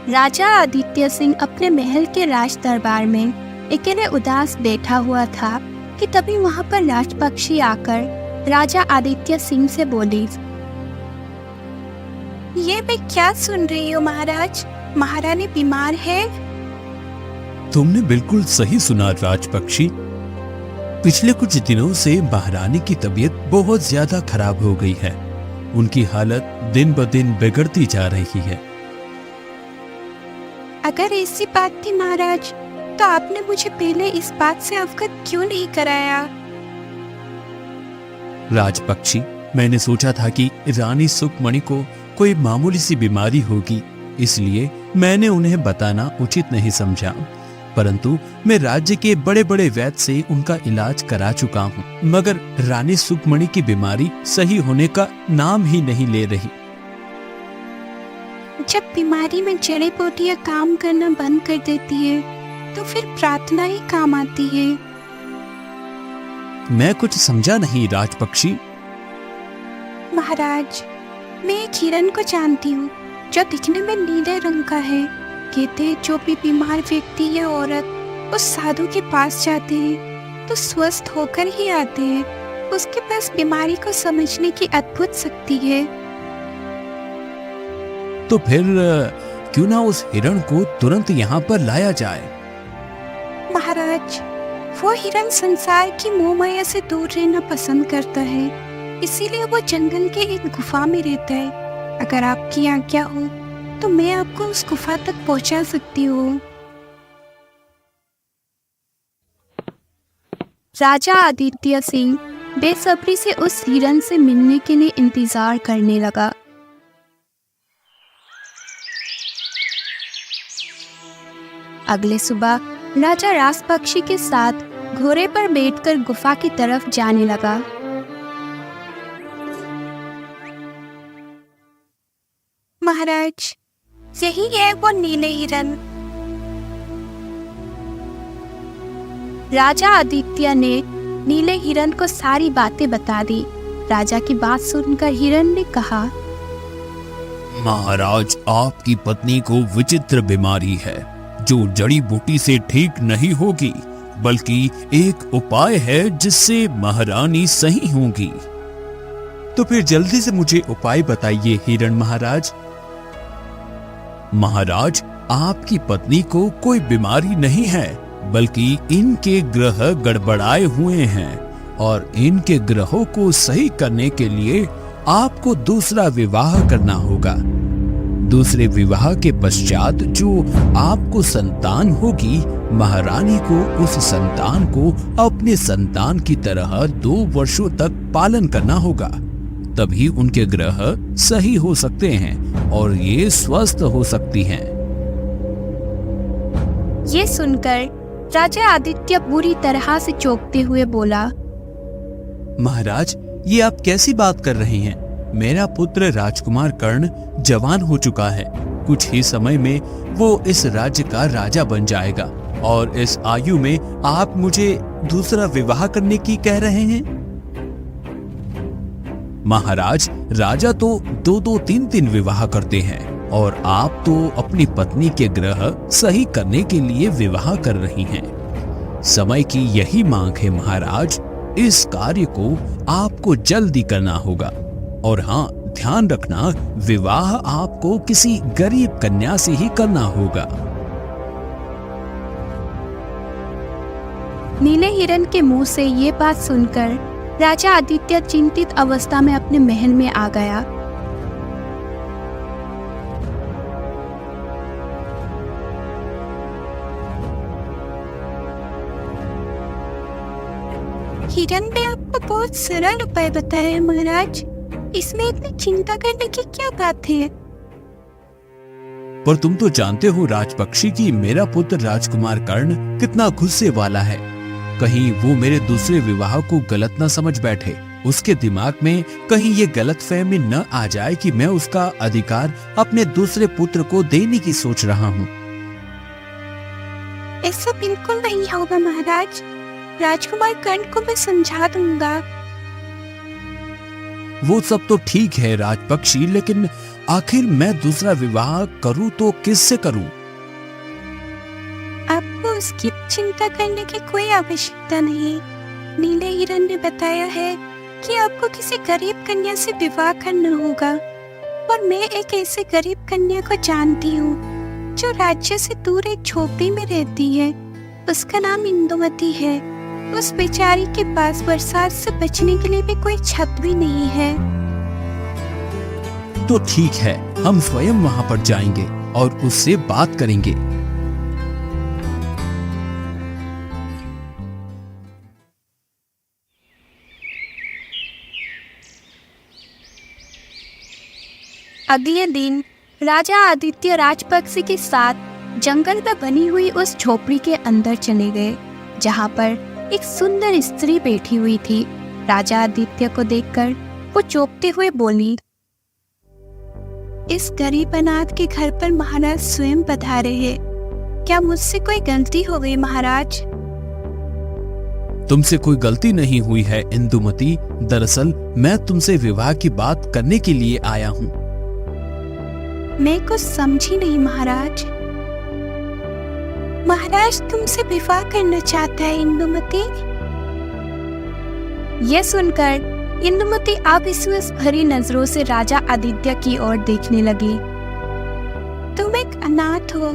राजा आदित्य सिंह अपने महल के राज दरबार में अकेले उदास बैठा हुआ था कि तभी वहां पर राजपक्षी आकर राजा आदित्य सिंह से बोली, ये मैं क्या सुन रही हूँ महाराज, महारानी बीमार है। तुमने बिल्कुल सही सुना राजपक्षी। पिछले कुछ दिनों से महारानी की तबीयत बहुत ज्यादा खराब हो गई है। उनकी हालत दिन ब दिन बिगड़ती जा रही है। अगर ऐसी बात थी महाराज, तो आपने मुझे पहले इस बात से अवगत क्यों नहीं कराया। राजपक्षी, मैंने सोचा था कि रानी सुखमणि को कोई मामूली सी बीमारी होगी, इसलिए मैंने उन्हें बताना उचित नहीं समझा। परंतु मैं राज्य के बड़े बड़े वैद्य से उनका इलाज करा चुका हूँ, मगर रानी सुखमणि की बीमारी सही होने का नाम ही नहीं ले रही। जब बीमारी में जड़ी बूटियां काम करना बंद कर देती है, तो फिर प्रार्थना ही काम आती है। मैं कुछ समझा नहीं राजपक्षी। महाराज, मैं एक हिरन को जानती हूँ जो दिखने में नीले रंग का है। कहते हैं जो भी बीमार व्यक्ति या औरत उस साधु के पास जाते हैं तो स्वस्थ होकर ही आते हैं। उसके पास बीमारी को समझने की अद्भुत शक्ति है। तो फिर क्यों ना उस हिरण को तुरंत यहाँ पर लाया जाए। महाराज, वो हिरन संसार की मोह माया से दूर रहना पसंद करता है, इसीलिए वो जंगल के एक गुफा में रहता है। अगर आपकी आज्ञा हो तो मैं आपको उस गुफा तक पहुंचा सकती हूँ। राजा आदित्य सिंह बेसब्री से उस हिरन से मिलने के लिए इंतजार करने लगा। अगले सुबह राजा राजपक्षी के साथ घोड़े पर बैठकर गुफा की तरफ जाने लगा। महाराज, यही है वो नीले हिरन। राजा आदित्य ने नीले हिरन को सारी बातें बता दी। राजा की बात सुनकर हिरन ने कहा, महाराज, आपकी पत्नी को विचित्र बीमारी है जो जड़ी बूटी से ठीक नहीं होगी, बल्कि एक उपाय है जिससे महारानी सही होगी। तो फिर जल्दी से मुझे उपाय बताइए हिरण महाराज। महाराज, आपकी पत्नी को कोई बीमारी नहीं है, बल्कि इनके ग्रह गड़बड़ाए हुए हैं और इनके ग्रहों को सही करने के लिए आपको दूसरा विवाह करना होगा। दूसरे विवाह के पश्चात जो आपको संतान होगी, महारानी को उस संतान को अपने संतान की तरह 2 वर्षों तक पालन करना होगा। तभी उनके ग्रह सही हो सकते हैं और ये स्वस्थ हो सकती हैं। ये सुनकर राजा आदित्य बुरी तरह से चौंकते हुए बोला, महाराज, ये आप कैसी बात कर रहे हैं? मेरा पुत्र राजकुमार कर्ण जवान हो चुका है। कुछ ही समय में वो इस राज्य का राजा बन जाएगा और इस आयु में आप मुझे दूसरा विवाह करने की कह रहे हैं? महाराज, राजा तो 2-2, 3-3 विवाह करते हैं और आप तो अपनी पत्नी के ग्रह सही करने के लिए विवाह कर रही हैं। समय की यही मांग है महाराज। इस कार्य को आपको जल्दी करना होगा। और हाँ, ध्यान रखना, विवाह आपको किसी गरीब कन्या से ही करना होगा। नीले हिरन के मुंह से ये बात सुनकर राजा आदित्य चिंतित अवस्था में अपने महल में आ गया। हिरन ने आपको बहुत सरल उपाय बताया है महाराज, इसमें इतनी चिंता करने की क्या बात है। पर तुम तो जानते हो राजपक्षी कि मेरा पुत्र राजकुमार कर्ण कितना गुस्से वाला है। कहीं वो मेरे दूसरे विवाह को गलत न समझ बैठे। उसके दिमाग में कहीं ये गलतफहमी न आ जाए कि मैं उसका अधिकार अपने दूसरे पुत्र को देने की सोच रहा हूँ। ऐसा बिल्कुल नहीं होगा महाराज, राजकुमार कर्ण को मैं समझा दूंगा। वो सब तो ठीक है राजपक्षी, लेकिन आखिर मैं दूसरा विवाह करूं तो किससे करूं? आपको उसकी चिंता करने की कोई आवश्यकता नहीं। नीले हिरन ने बताया है कि आपको किसी गरीब कन्या से विवाह करना होगा, और मैं एक ऐसे गरीब कन्या को जानती हूँ जो राज्य से दूर एक झोपड़ी में रहती है। उसका नाम इंदुमती है। उस बेचारी के पास बरसात से बचने के लिए भी कोई छत भी नहीं है। तो ठीक है, हम स्वयं वहां पर जाएंगे और उससे बात करेंगे। अगले दिन राजा आदित्य राजपक्षी के साथ जंगल में बनी हुई उस झोपड़ी के अंदर चले गए, जहाँ पर एक सुंदर स्त्री बैठी हुई थी। राजा आदित्य को देखकर वो चौंकते हुए बोली, इस गरीब अनाथ के घर पर महाराज स्वयं पधारे हैं। क्या मुझसे कोई गलती हो गई महाराज? तुमसे कोई गलती नहीं हुई है इंदुमती। दरअसल मैं तुमसे विवाह की बात करने के लिए आया हूँ। मैं कुछ समझी नहीं महाराज। महाराज तुमसे विवाह करना चाहता है इंदुमती? यह सुनकर इंदुमती अविश्वास भरी नजरों से राजा आदित्य की ओर देखने लगी। तुम एक अनाथ हो।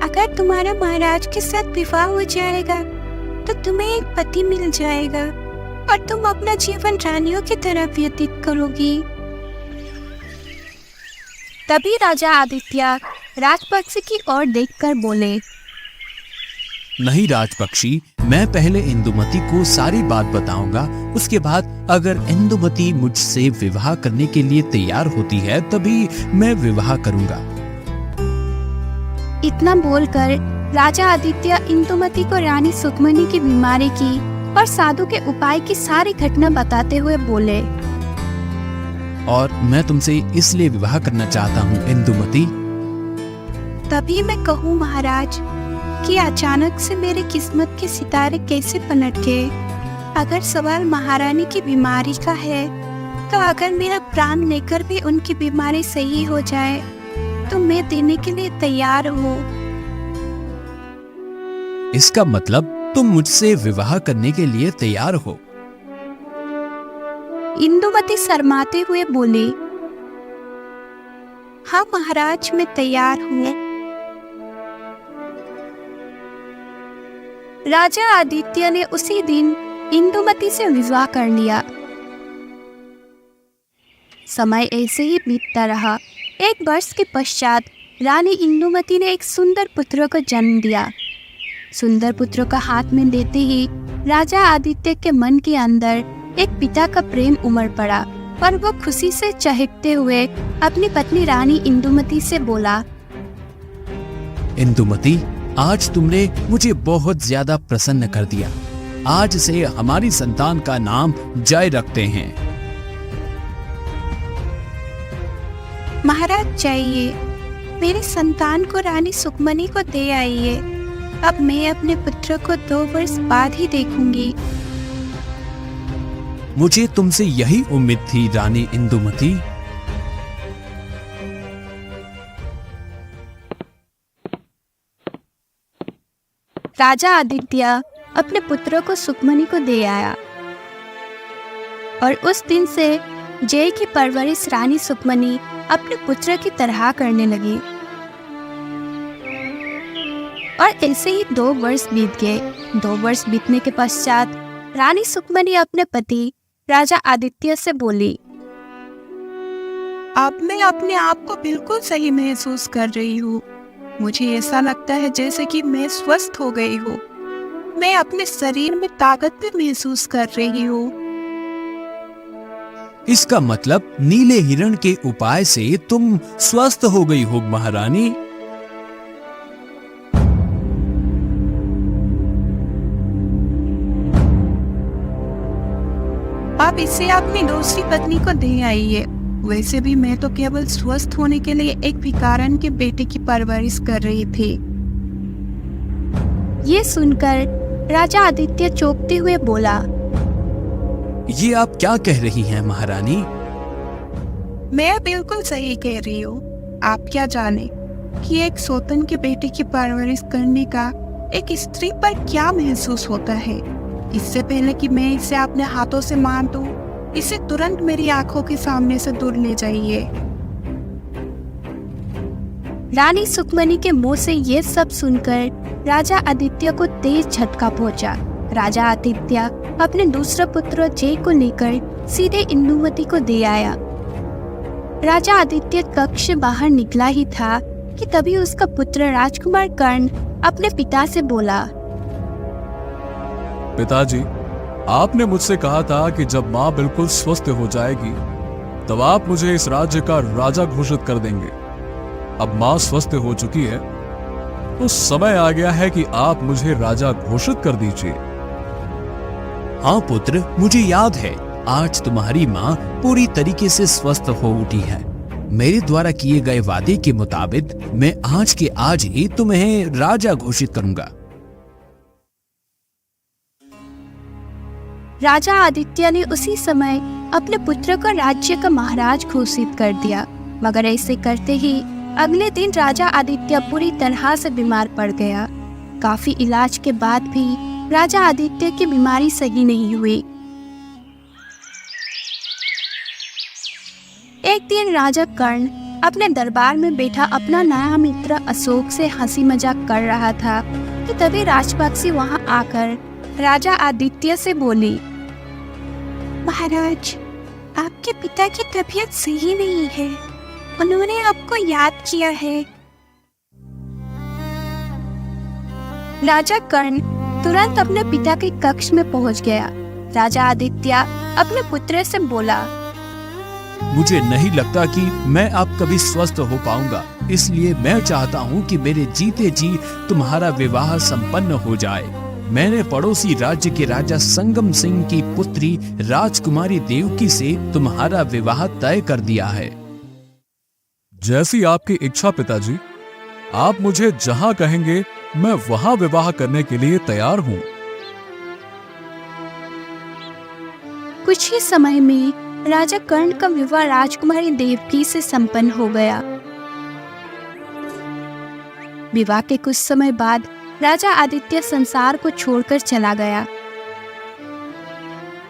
अगर तुम्हारा महाराज के साथ विवाह हो जाएगा तो तुम्हें एक पति मिल जाएगा और तुम अपना जीवन रानियों की तरह व्यतीत करोगी। तभी राजा आदित्य राजपक्षी की ओर देखकर बोले, नहीं राजपक्षी, मैं पहले इंदुमती को सारी बात बताऊंगा। उसके बाद अगर इंदुमती मुझसे विवाह करने के लिए तैयार होती है तभी मैं विवाह करूंगा। इतना बोलकर राजा आदित्य इंदुमती को रानी सुखमनी की बीमारी की और साधु के उपाय की सारी घटना बताते हुए बोले, और मैं तुमसे इसलिए विवाह करना चाहता हूँ इंदुमती। तभी मैं कहूँ महाराज कि अचानक से मेरे किस्मत के सितारे कैसे पलट गए। अगर सवाल महारानी की बीमारी का है तो अगर मेरा प्राण लेकर भी उनकी बीमारी सही हो जाए तो मैं देने के लिए तैयार हूँ। इसका मतलब तुम मुझसे विवाह करने के लिए तैयार हो? इंदुमती शर्माते हुए बोली, हाँ महाराज मैं तैयार हूँ। राजा आदित्य ने उसी दिन इंदुमती से विवाह कर लिया। समय ऐसे ही बीतता रहा। एक वर्ष के पश्चात रानी इंदुमती ने एक सुंदर पुत्र को जन्म दिया। सुंदर पुत्र का हाथ में देते ही राजा आदित्य के मन के अंदर एक पिता का प्रेम उमड़ पड़ा और वो खुशी से चहकते हुए अपनी पत्नी रानी इंदुमती से बोला, इंदुमती, आज तुमने मुझे बहुत ज्यादा प्रसन्न कर दिया। आज से हमारी संतान का नाम जय रखते हैं। महाराज चाहिए, मेरी संतान को रानी सुखमनी को दे आइए। अब मैं अपने पुत्र को 2 वर्ष बाद ही देखूंगी। मुझे तुमसे यही उम्मीद थी रानी इंदुमती। राजा आदित्य अपने पुत्र को सुखमनी को दे आया और उस दिन से जय की परवरिश रानी सुखमनी अपने पुत्र की तरह करने लगी। और ऐसे ही 2 वर्ष बीत गए। 2 वर्ष बीतने के पश्चात रानी सुखमनी अपने पति राजा आदित्य से बोली, अब मैं अपने आप को बिल्कुल सही महसूस कर रही हूँ। मुझे ऐसा लगता है जैसे कि मैं स्वस्थ हो गई हूँ। मैं अपने शरीर में ताकत भी महसूस कर रही हूँ। इसका मतलब नीले हिरण के उपाय से तुम स्वस्थ हो गई हो महारानी। आप इसे अपनी दूसरी पत्नी को दे आइए। वैसे भी मैं तो केवल स्वस्थ होने के लिए एक भिखारन के बेटे की परवरिश कर रही थी। ये सुनकर राजा आदित्य चौंकते हुए बोला, ये आप क्या कह रही हैं महारानी? मैं बिल्कुल सही कह रही हूँ। आप क्या जाने कि एक सौतन के बेटे की परवरिश करने का एक स्त्री पर क्या महसूस होता है। इससे पहले कि मैं इसे अपने हाथों से मार दूं, इसे तुरंत मेरी आंखों के सामने से दूर ले जाइए। रानी सुकमनी के मुंह से ये सब सुनकर राजा आदित्य को तेज झटका पहुंचा। राजा आदित्य अपने दूसरे पुत्र जय को लेकर सीधे इंदुमती को दे आया। राजा आदित्य कक्ष से बाहर निकला ही था कि तभी उसका पुत्र राजकुमार कर्ण अपने पिता से बोला, पिताजी, आपने मुझसे कहा था कि जब माँ बिल्कुल स्वस्थ हो जाएगी तब आप मुझे इस राज्य का राजा घोषित कर देंगे। अब माँ स्वस्थ हो चुकी है तो समय आ गया है कि आप मुझे राजा घोषित कर दीजिए। हाँ पुत्र, मुझे याद है आज तुम्हारी माँ पूरी तरीके से स्वस्थ हो उठी है। मेरे द्वारा किए गए वादे के मुताबिक मैं आज के आज ही तुम्हें राजा घोषित करूंगा। राजा आदित्य ने उसी समय अपने पुत्र को राज्य का महाराज घोषित कर दिया। मगर ऐसे करते ही अगले दिन राजा आदित्य पूरी तरह से बीमार पड़ गया। काफी इलाज के बाद भी राजा आदित्य की बीमारी सही नहीं हुई। एक दिन राजा कर्ण अपने दरबार में बैठा अपना नया मित्र अशोक से हंसी मजाक कर रहा था कि तभी राजपक्षी वहां आकर राजा आदित्य से बोली, महाराज, आपके पिता की तबीयत सही नहीं है। उन्होंने आपको याद किया है। राजा कर्ण तुरंत अपने पिता के कक्ष में पहुंच गया। राजा आदित्य अपने पुत्र से बोला, मुझे नहीं लगता कि मैं अब कभी स्वस्थ हो पाऊंगा, इसलिए मैं चाहता हूं कि मेरे जीते जी तुम्हारा विवाह संपन्न हो जाए। मैंने पड़ोसी राज्य के राजा संगम सिंह की पुत्री राजकुमारी देवकी से तुम्हारा विवाह तय कर दिया है। जैसी आपकी इच्छा पिताजी, आप मुझे जहां कहेंगे मैं वहां विवाह करने के लिए तैयार हूं। कुछ ही समय में राजा कर्ण का विवाह राजकुमारी देवकी से संपन्न हो गया। विवाह के कुछ समय बाद राजा आदित्य संसार को छोड़कर चला गया।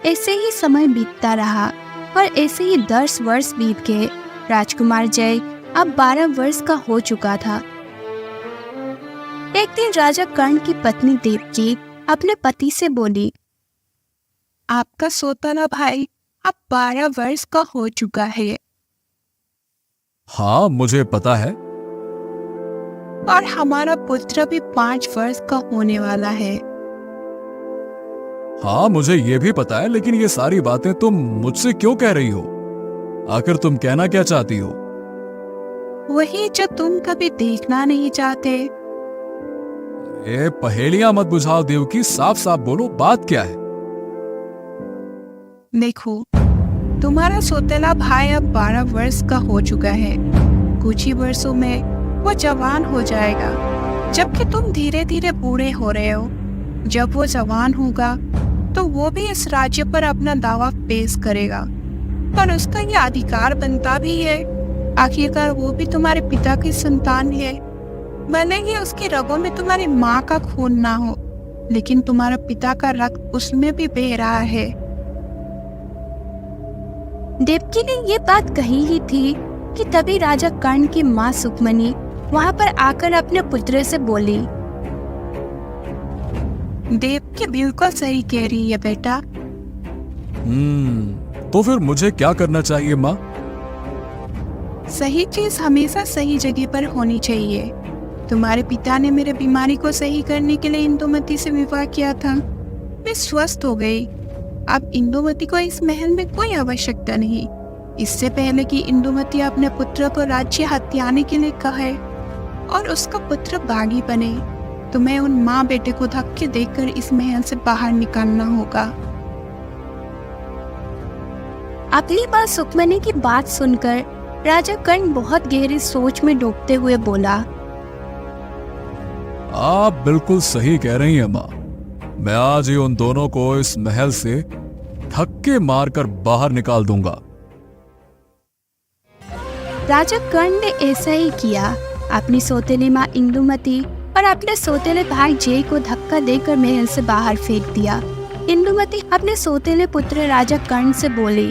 ऐसे ही समय बीतता रहा और ऐसे ही 10 वर्ष बीत गए। राजकुमार जय अब 12 वर्ष का हो चुका था। एक दिन राजा कर्ण की पत्नी देवकी अपने पति से बोली, आपका सौतेला भाई अब 12 वर्ष का हो चुका है। हाँ, मुझे पता है। और हमारा पुत्र भी 5 वर्ष का होने वाला है। हाँ, मुझे ये भी पता है, लेकिन ये सारी बातें तुम मुझसे क्यों कह रही हो? आखिर तुम कहना क्या चाहती हो? वही जो तुम कभी देखना नहीं चाहते। ये पहेलियां मत बुझाओ देवकी, साफ साफ बोलो, बात क्या है? देखो, तुम्हारा सौतेला भाई अब 12 वर्ष का हो चुका है। कुछ ही वर्षों में वो जवान हो जाएगा, जबकि तुम धीरे धीरे बूढ़े हो रहे हो। जब वो जवान होगा तो वो भी इस राज्य पर अपना दावा पेश करेगा, पर उसका ये अधिकार बनता भी है। आखिरकार वो भी तुम्हारे पिता की संतान है। भले ही उसकी रगों में तुम्हारी माँ का खून ना हो, लेकिन तुम्हारा पिता का रक्त उसमें भी बह रहा है। देवकी ने ये बात कही ही थी कि तभी राजा कर्ण की माँ सुकमनी वहां पर आकर अपने पुत्र से बोली, देवकी बिल्कुल सही कह रही है बेटा। तो फिर मुझे क्या करना चाहिए माँ? सही चीज हमेशा सही जगह पर होनी चाहिए। तुम्हारे पिता ने मेरे बीमारी को सही करने के लिए इंदुमती से विवाह किया था। मैं स्वस्थ हो गई। अब इंदुमती को इस महल में कोई आवश्यकता नहीं। इससे पहले कि इंदुमती अपने पुत्र को राज्य हथियाने के लिए कहे और उसका पुत्र बागी बने, तो मैं उन माँ बेटे को धक्के देकर इस महल से बाहर निकालना होगा। अपनी माँ सुकमनी की बात सुनकर राजा कर्ण बहुत गहरी सोच में डूबते हुए बोला, आप बिल्कुल सही कह रही हैं माँ। मैं आज ही उन दोनों को इस महल से धक्के मारकर बाहर निकाल दूंगा। राजा कर्ण ने ऐसा ही किया। अपनी सौतेली माँ इंदुमती और अपने सौतेले भाई जय को धक्का देकर महल से बाहर फेंक दिया। इंदुमती अपने सौतेले पुत्र राजा कर्ण से बोली,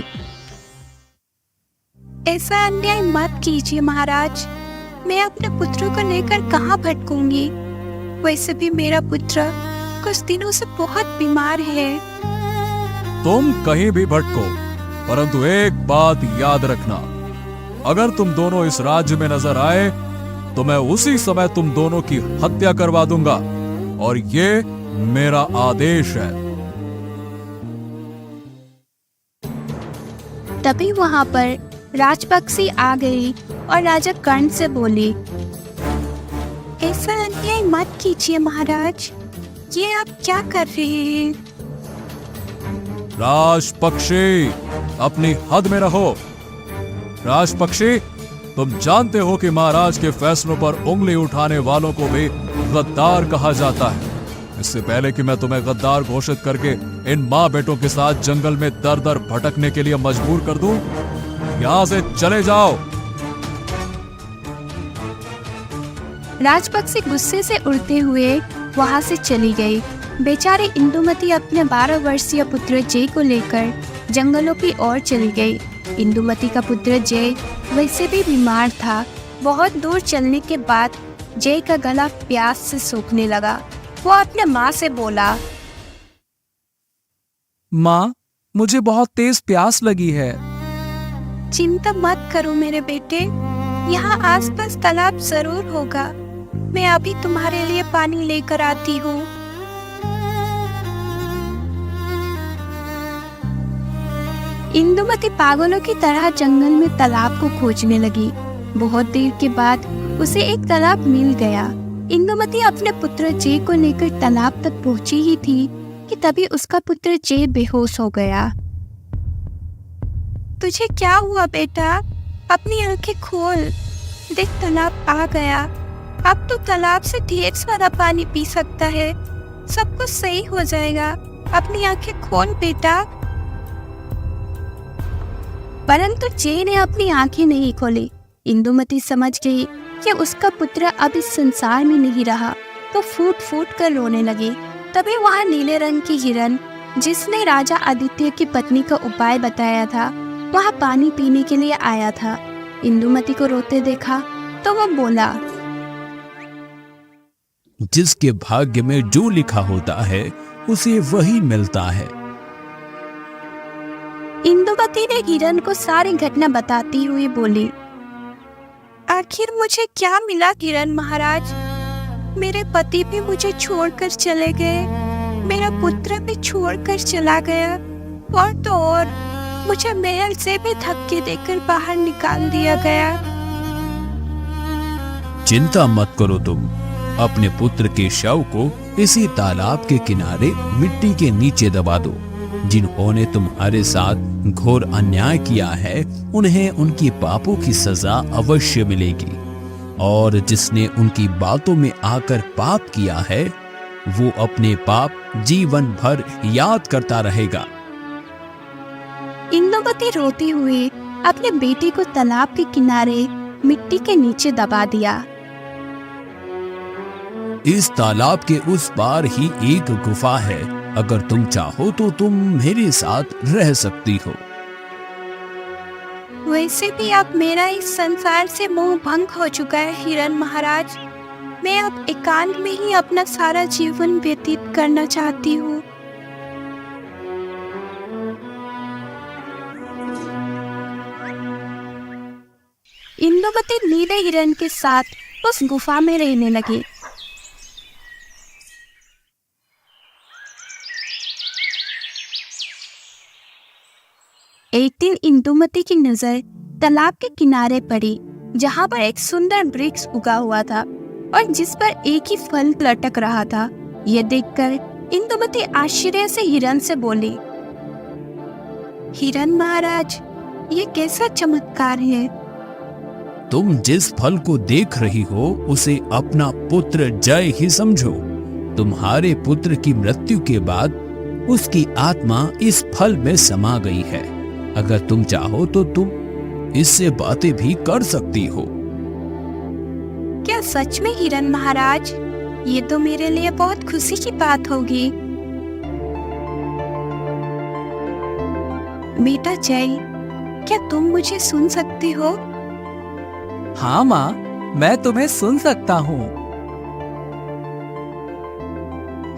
ऐसा अन्याय मत कीजिए महाराज, मैं अपने पुत्रों को लेकर कहाँ भटकूंगी। वैसे भी मेरा पुत्र कुछ दिनों से बहुत बीमार है। तुम कहीं भी भटको, परंतु एक बात याद रखना, अगर तुम दोनों इस राज्य में नजर आए तो मैं उसी समय तुम दोनों की हत्या करवा दूंगा, और ये मेरा आदेश है। तभी वहां पर राजपक्षी आ गई और राजा कर्ण से बोली, ऐसा अन्याय मत कीजिए महाराज, ये आप क्या कर रहे हैं। राजपक्षी, अपनी हद में रहो। राजपक्षी, तुम जानते हो कि महाराज के फैसलों पर उंगली उठाने वालों को भी गद्दार कहा जाता है। इससे पहले कि मैं तुम्हें गद्दार घोषित करके इन माँ बेटों के साथ जंगल में दर दर भटकने के लिए मजबूर कर दूं, यहां से चले जाओ। राजपक्षी गुस्से से उड़ते हुए वहां से चली गई। बेचारी इंदुमती अपने 12 वर्षीय पुत्र जय को लेकर जंगलों की ओर चली गई। इंदुमती का पुत्र जय वैसे भी बीमार था। बहुत दूर चलने के बाद जय का गला प्यास से सूखने लगा। वो अपने माँ से बोला, माँ, मुझे बहुत तेज प्यास लगी है। चिंता मत करो मेरे बेटे, यहाँ आसपास तालाब जरूर होगा। मैं अभी तुम्हारे लिए पानी लेकर आती हूँ। इंदुमती पागलों की तरह जंगल में तालाब को खोजने लगी। बहुत देर के बाद उसे एक तालाब मिल गया। इंदुमती अपने पुत्र जय को लेकर तालाब तक पहुंची ही थी कि तभी उसका पुत्र जय बेहोश हो गया। तुझे क्या हुआ बेटा? अपनी आंखें खोल, देख तालाब आ गया। अब तो तालाब से ढेर सारा पानी पी सकता है, सब कुछ सही हो जाएगा। अपनी आंखें खोल बेटा। परंतु जय ने अपनी आंखें नहीं खोली। इंदुमती समझ गई कि उसका पुत्र अब इस संसार में नहीं रहा, तो फूट फूट कर रोने लगी। तभी वहाँ नीले रंग की हिरन, जिसने राजा आदित्य की पत्नी का उपाय बताया था, वहाँ पानी पीने के लिए आया था। इंदुमती को रोते देखा तो वो बोला, जिसके भाग्य में जो लिखा होता है उसे वही मिलता है। इंदुमती ने हिरन को सारी घटना बताती हुई बोली, आखिर मुझे क्या मिला हिरन महाराज? मेरे पति भी मुझे छोड़कर चले गए, मेरा पुत्र भी छोड़कर चला गया, और तो और मुझे महल से भी धक्के देकर बाहर निकाल दिया गया। चिंता मत करो तुम, अपने पुत्र के शव को इसी तालाब के किनारे मिट्टी के नीचे दबा दो। जिन्होंने तुम्हारे साथ घोर अन्याय किया है, उन्हें उनकी पापों की सजा अवश्य मिलेगी, और जिसने उनकी बातों में आकर पाप किया है, वो अपने पाप जीवन भर याद करता रहेगा। इंदुमती रोती हुई अपने बेटे को तालाब के किनारे मिट्टी के नीचे दबा दिया। इस तालाब के उस पार ही एक गुफा है, अगर तुम चाहो तो तुम मेरे साथ रह सकती हो। वैसे भी अब मेरा इस संसार से मोह भंग हो चुका है हिरन महाराज। मैं अब एकांत में ही अपना सारा जीवन व्यतीत करना चाहती हूँ। इंदुमती नीले हिरन के साथ उस गुफा में रहने लगी। एक दिन इंदुमती की नजर तालाब के किनारे पड़ी, जहाँ पर एक सुंदर वृक्ष उगा हुआ था और जिस पर एक ही फल लटक रहा था। यह देखकर इंदुमती आश्चर्य से हिरन से बोली, हिरन महाराज, ये कैसा चमत्कार है? तुम जिस फल को देख रही हो उसे अपना पुत्र जय ही समझो। तुम्हारे पुत्र की मृत्यु के बाद उसकी आत्मा इस फल में समा गई है। अगर तुम चाहो तो तुम इससे बातें भी कर सकती हो। क्या सच में हिरण महाराज? ये तो मेरे लिए बहुत खुशी की बात होगी। बेटा जय, क्या तुम मुझे सुन सकते हो? हाँ माँ, मैं तुम्हें सुन सकता हूँ।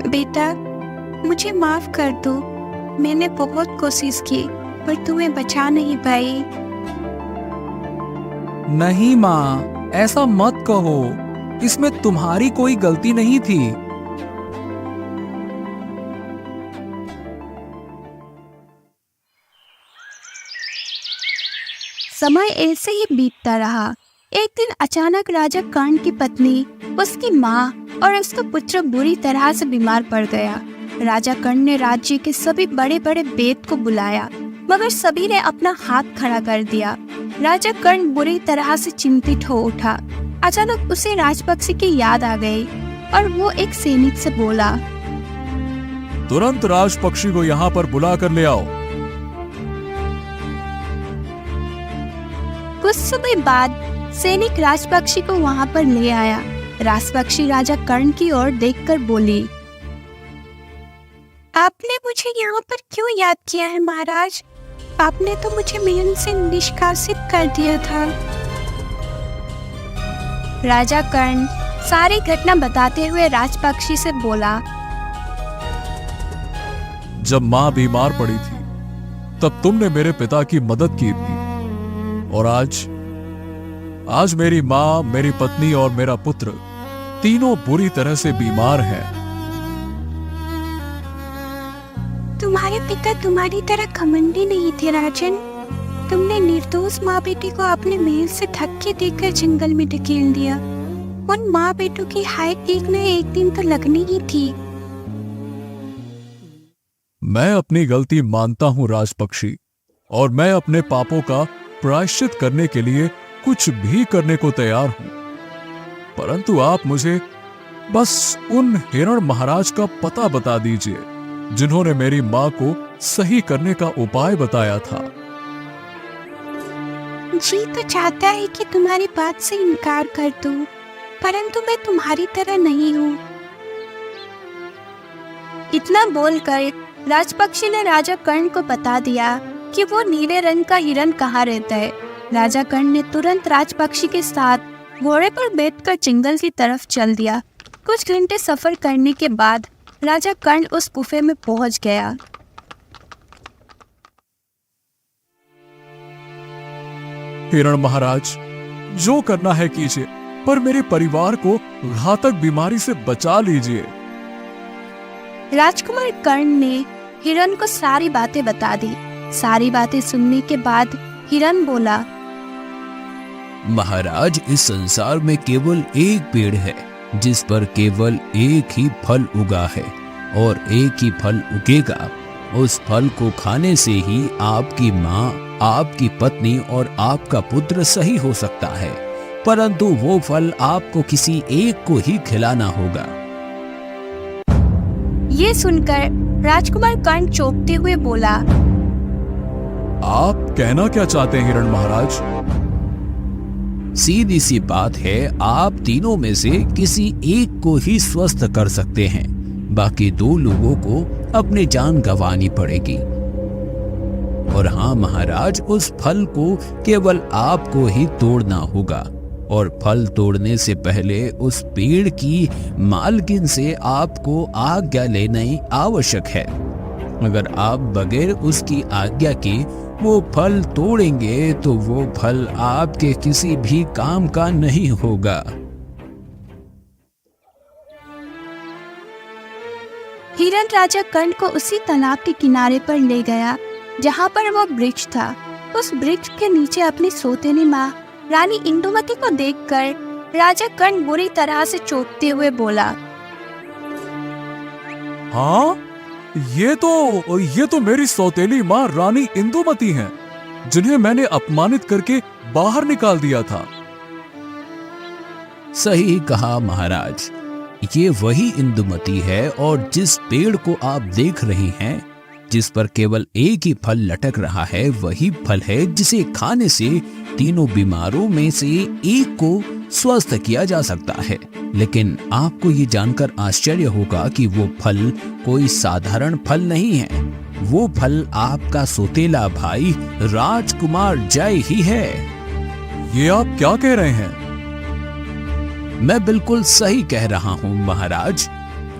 बेटा मुझे माफ कर दो, मैंने बहुत कोशिश की पर तुम्हें बचा नहीं पाई। नहीं माँ, ऐसा मत कहो, इसमें तुम्हारी कोई गलती नहीं थी। समय ऐसे ही बीतता रहा। एक दिन अचानक राजा कर्ण की पत्नी, उसकी माँ और उसका पुत्र बुरी तरह से बीमार पड़ गया। राजा कर्ण ने राज्य के सभी बड़े बड़े वेद को बुलाया, मगर सभी ने अपना हाथ खड़ा कर दिया। राजा कर्ण बुरी तरह से चिंतित हो उठा। अचानक उसे राजपक्षी की याद आ गई और वो एक सैनिक से बोला, तुरंत राजपक्षी को यहाँ पर बुला कर ले आओ। कुछ समय बाद सैनिक राजपक्षी को वहां पर ले आया। राजपक्षी राजा कर्ण की ओर देखकर बोली, आपने मुझे यहाँ पर क्यों याद किया है महाराज? आपने तो मुझे महल से निष्कासित कर दिया था। राजा कर्ण सारी घटना बताते हुए राजपक्षी से बोला, जब माँ बीमार पड़ी थी तब तुमने मेरे पिता की मदद की थी, और आज मेरी माँ, मेरी पत्नी और मेरा पुत्र तीनों बुरी तरह से बीमार हैं। तुम्हारे पिता तुम्हारी तरह घमंडी नहीं थे राजन। तुमने निर्दोष माँ बेटी को अपने महल से धक्के देकर जंगल में ढकेल दिया। उन माँ बेटों की हाय एक न एक दिन तो लगनी ही थी। मैं अपनी गलती मानता हूं राजपक्षी, और मैं अपने पापों का प्रायश्चित करने के लिए कुछ भी करने को तैयार हूं। परंतु आप मुझे बस उन हिरण महाराज का पता बता दीजिए जिन्होंने मेरी माँ को सही करने का उपाय बताया था। जी तो चाहता है कि तुम्हारी बात से इनकार कर दूं, परंतु मैं तुम्हारी तरह नहीं हूँ। इतना बोलकर राजपक्षी ने राजा कर्ण को बता दिया कि वो नीले रंग का हिरण कहाँ रहता है। राजा कर्ण ने तुरंत राजपक्षी के साथ घोड़े पर बैठकर जंगल की तरफ चल दिया। कुछ घंटे सफर करने के बाद राजा कर्ण उस गुफे में पहुंच गया। हिरण महाराज, जो करना है कीजिए, पर मेरे परिवार को घातक बीमारी से बचा लीजिए। राजकुमार कर्ण ने हिरण को सारी बातें बता दी। सारी बातें सुनने के बाद हिरण बोला, महाराज, इस संसार में केवल एक पेड़ है जिस पर केवल एक ही फल उगा है, और एक ही फल उगेगा। उस फल को खाने से ही आपकी माँ, आपकी पत्नी और आपका पुत्र सही हो सकता है, परंतु वो फल आपको किसी एक को ही खिलाना होगा। ये सुनकर राजकुमार कर्ण चौंकते हुए बोला, आप कहना क्या चाहते हैं हिरण महाराज? सीधी सी बात है, आप तीनों में से किसी एक को ही स्वस्थ कर सकते हैं, बाकी दो लोगों को अपनी जान गंवानी पड़ेगी। और हाँ महाराज, उस फल को केवल आपको ही तोड़ना होगा, और फल तोड़ने से पहले उस पेड़ की मालकिन से आपको आज्ञा लेना आवश्यक है। अगर आप बगैर उसकी आज्ञा के वो फल तोड़ेंगे तो वो फल आपके किसी भी काम का नहीं होगा। हिरण राजा कर्ण को उसी तालाब के किनारे पर ले गया जहाँ पर वो वृक्ष था। उस वृक्ष के नीचे अपनी सौतेली माँ रानी इंदुमती को देखकर राजा कर्ण बुरी तरह से चौंकते हुए बोला, हाँ, ये तो मेरी सौतेली माँ रानी इंदुमती हैं, जिन्हें मैंने अपमानित करके बाहर निकाल दिया था। सही कहा महाराज, ये वही इंदुमती है, और जिस पेड़ को आप देख रहे हैं जिस पर केवल एक ही फल लटक रहा है वही फल है जिसे खाने से तीनों बीमारों में से एक को स्वस्थ किया जा सकता है। लेकिन आपको ये जानकर आश्चर्य होगा कि वो फल कोई साधारण फल नहीं है। वो फल आपका सौतेला भाई राजकुमार जय ही है। ये आप क्या कह रहे हैं? मैं बिल्कुल सही कह रहा हूँ महाराज।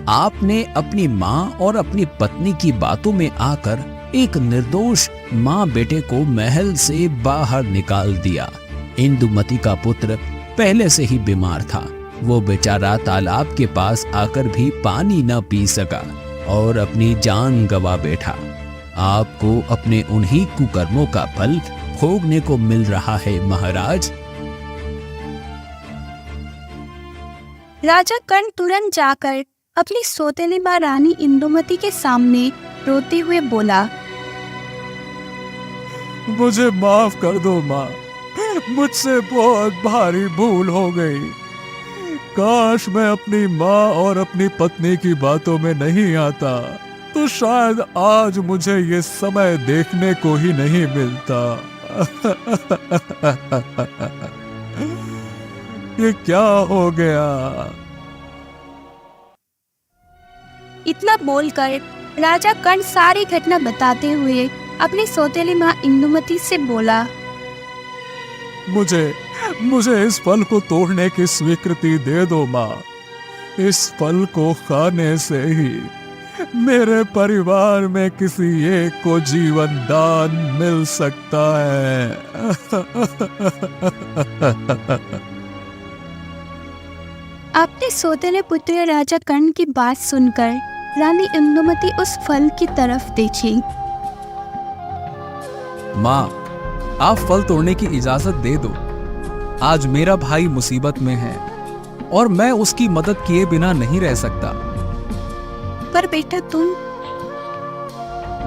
आपने अपनी माँ और अपनी पत्नी की बातों में आकर एक निर्दोष माँ बेटे को महल से बाहर निकाल दिया। इंदुमती का पुत्र पहले से ही बीमार था। वो बेचारा तालाब के पास आकर भी पानी न पी सका और अपनी जान गंवा बैठा। आपको अपने उन्हीं कुकर्मों का फल भोगने को मिल रहा है महाराज। राजा कर्ण तुरंत जाकर अपनी सौतेली माँ रानी इंदुमती के सामने रोते हुए बोला, मुझे माफ कर दो माँ, मुझसे बहुत भारी भूल हो गई। काश मैं अपनी माँ और अपनी पत्नी की बातों में नहीं आता तो शायद आज मुझे ये समय देखने को ही नहीं मिलता। ये क्या हो गया? इतना बोलकर राजा कर्ण सारी घटना बताते हुए अपनी सौतेली माँ इंदुमती से बोला, मुझे इस फल को तोड़ने की स्वीकृति दे दो माँ। इस फल को खाने से ही मेरे परिवार में किसी एक को जीवन दान मिल सकता है। अपने सौतेले पुत्र राजा कर्ण की बात सुनकर रानी इंदुमती उस फल की तरफ देखी। माँ, आप फल तोड़ने की इजाजत दे दो। आज मेरा भाई मुसीबत में है और मैं उसकी मदद किए बिना नहीं रह सकता। पर बेटा तुम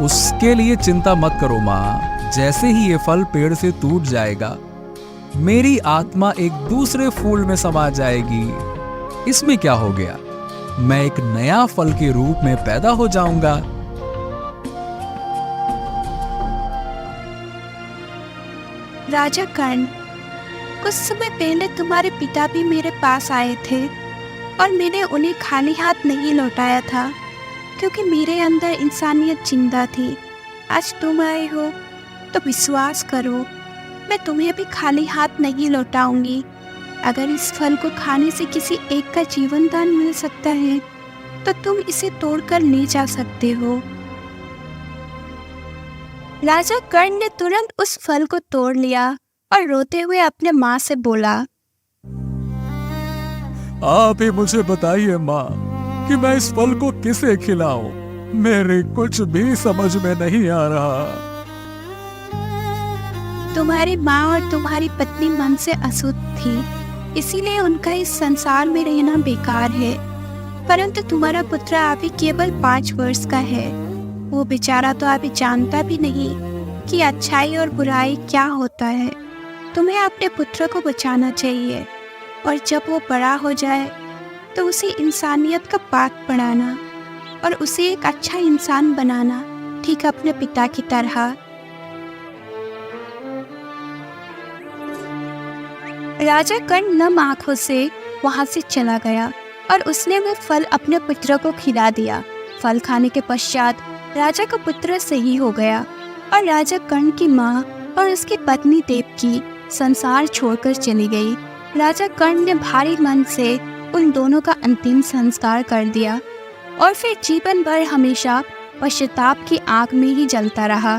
उसके लिए चिंता मत करो माँ। जैसे ही ये फल पेड़ से टूट जाएगा, मेरी आत्मा एक दूसरे फूल में समा जाएगी। इसमें क्या हो गया? मैं एक नया फल के रूप में पैदा हो जाऊंगा। राजा कर्ण, कुछ समय पहले तुम्हारे पिता भी मेरे पास आए थे और मैंने उन्हें खाली हाथ नहीं लौटाया था, क्योंकि मेरे अंदर इंसानियत जिंदा थी। आज तुम आए हो तो विश्वास करो, मैं तुम्हें भी खाली हाथ नहीं लौटाऊंगी। अगर इस फल को खाने से किसी एक का जीवन दान मिल सकता है तो तुम इसे तोड़कर ले जा सकते हो। राजा कर्ण ने तुरंत उस फल को तोड़ लिया और रोते हुए अपने माँ से बोला, आप ही मुझे बताइए माँ कि मैं इस फल को किसे खिलाऊं? मेरे कुछ भी समझ में नहीं आ रहा। तुम्हारी माँ और तुम्हारी पत्नी मन से अशुद्ध थी, इसीलिए उनका इस संसार में रहना बेकार है। परंतु तुम्हारा पुत्र अभी केवल 5 वर्ष का है। वो बेचारा तो अभी जानता भी नहीं कि अच्छाई और बुराई क्या होता है। तुम्हें अपने पुत्र को बचाना चाहिए और जब वो बड़ा हो जाए तो उसे इंसानियत का पाठ पढ़ाना और उसे एक अच्छा इंसान बनाना, ठीक अपने पिता की तरह। राजा कर्ण नम आंखों से वहां से चला गया और उसने वह फल अपने पुत्र को खिला दिया। फल खाने के पश्चात राजा का पुत्र सही हो गया और राजा कर्ण की माँ और उसकी पत्नी देवकी संसार छोड़कर चली गई। राजा कर्ण ने भारी मन से उन दोनों का अंतिम संस्कार कर दिया और फिर जीवन भर हमेशा पश्चाताप की आग में ही जलता रहा।